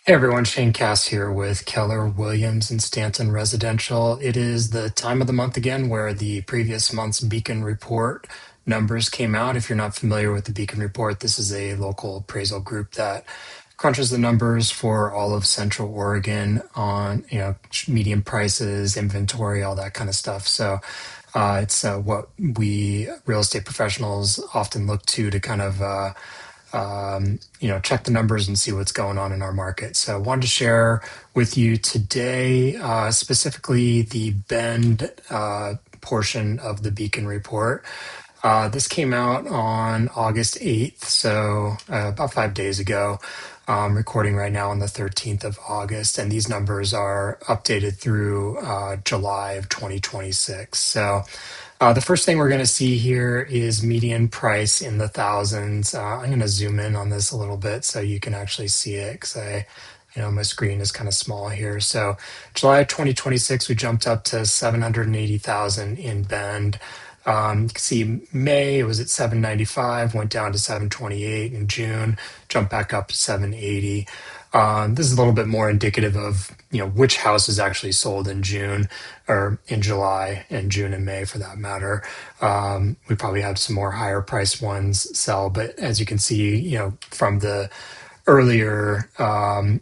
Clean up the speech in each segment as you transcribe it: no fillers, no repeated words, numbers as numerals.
Hey everyone, Shane Cass here with Keller Williams and Stanton Residential. It is the time of the month again where the previous month's Beacon Report numbers came out. If you're not familiar with the Beacon Report, this is a local appraisal group that crunches the numbers for all of Central Oregon on, median prices, inventory, all that kind of stuff. So it's what we real estate professionals often look to kind of check the numbers and see what's going on in our market. So I wanted to share with you today, specifically the Bend portion of the Beacon Report. This came out on August 8th, so about 5 days ago. Recording right now on the 13th of August, and these numbers are updated through July of 2026. So the first thing we're going to see here is median price in the thousands. I'm going to zoom in on this a little bit so you can actually see it because my screen is kind of small here. So July of 2026, we jumped up to 780,000 in Bend. You can see May, it was at 795, went down to 728 in June, jumped back up to 780. This is a little bit more indicative of which house is actually sold in June or in July and June and May for that matter. We probably have some more higher priced ones sell, but as you can see, from the earlier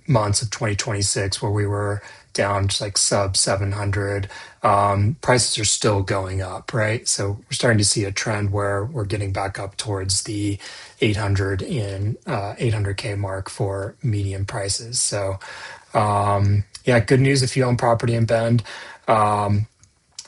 months of 2026 where we were down just like sub 700, prices are still going up, right? So we're starting to see a trend where we're getting back up towards the 800K mark for median prices. So yeah, good news if you own property in Bend. The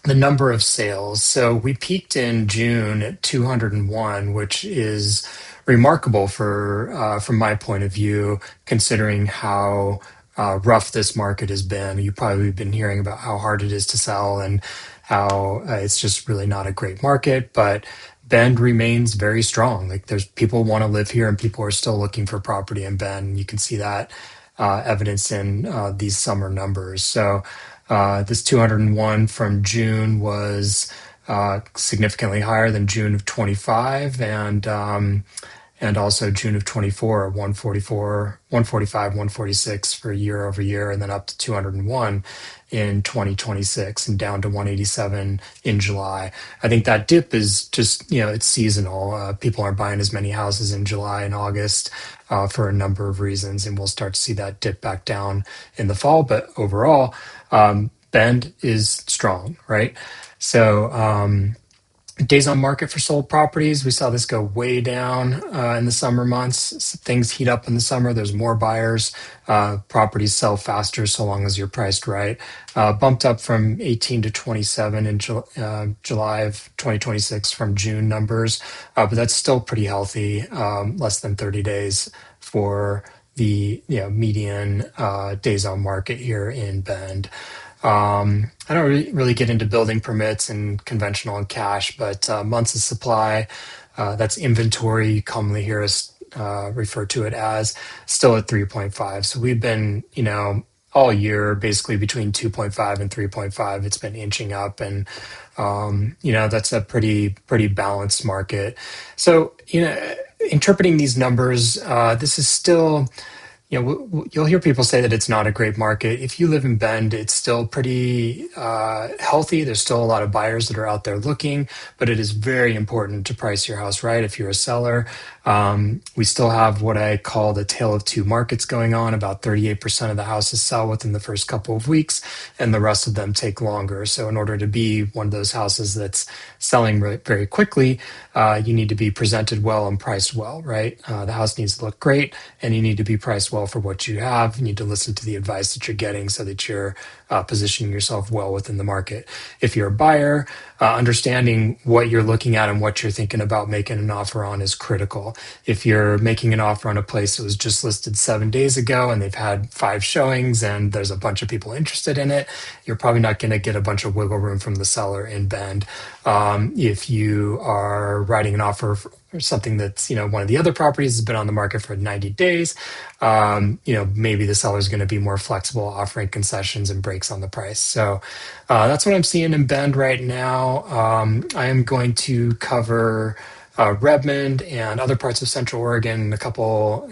number of sales. So we peaked in June at 201, which is remarkable from my point of view, considering how rough this market has been. You've probably been hearing about how hard it is to sell and how it's just really not a great market, but Bend remains very strong. Like there's people want to live here and people are still looking for property in Bend. You can see that evidence in these summer numbers. So this 201 from June was significantly higher than June of 25 and also June of 24, 144, 145, 146 for year over year, and then up to 201 in 2026 and down to 187 in July. I think that dip is just, it's seasonal. People aren't buying as many houses in July and August for a number of reasons, and we'll start to see that dip back down in the fall. But overall, Bend is strong, right? So, days on market for sold properties, we saw this go way down in the summer months. Things heat up in the summer. There's more buyers. Properties sell faster so long as you're priced right. Bumped up from 18 to 27 in July of 2026 from June numbers, but that's still pretty healthy. Less than 30 days for the median days on market here in Bend. I don't really get into building permits and conventional and cash, but months of supply, that's inventory. You commonly hear us refer to it as, still at 3.5. So we've been, all year basically between 2.5 and 3.5. It's been inching up, and that's a pretty balanced market. So interpreting these numbers, this is still. You'll hear people say that it's not a great market. If you live in Bend, it's still pretty healthy. There's still a lot of buyers that are out there looking, but it is very important to price your house right if you're a seller. We still have what I call the tale of two markets going on. About 38% of the houses sell within the first couple of weeks, and the rest of them take longer. So in order to be one of those houses that's selling very quickly, you need to be presented well and priced well, right? The house needs to look great, and you need to be priced well for what you have. You need to listen to the advice that you're getting so that you're positioning yourself well within the market. If you're a buyer, understanding what you're looking at and what you're thinking about making an offer on is critical. If you're making an offer on a place that was just listed 7 days ago and they've had 5 showings and there's a bunch of people interested in it, you're probably not going to get a bunch of wiggle room from the seller in Bend. If you are writing an offer or something that's one of the other properties has been on the market for 90 days, maybe the seller is going to be more flexible, offering concessions and breaks on the price. So that's what I'm seeing in Bend right now. I am going to cover Redmond and other parts of Central Oregon in a couple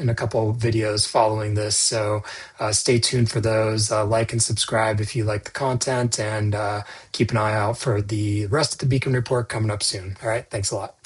videos following this. So stay tuned for those. Like and subscribe if you like the content, and keep an eye out for the rest of the Beacon Report coming up soon. All right, thanks a lot.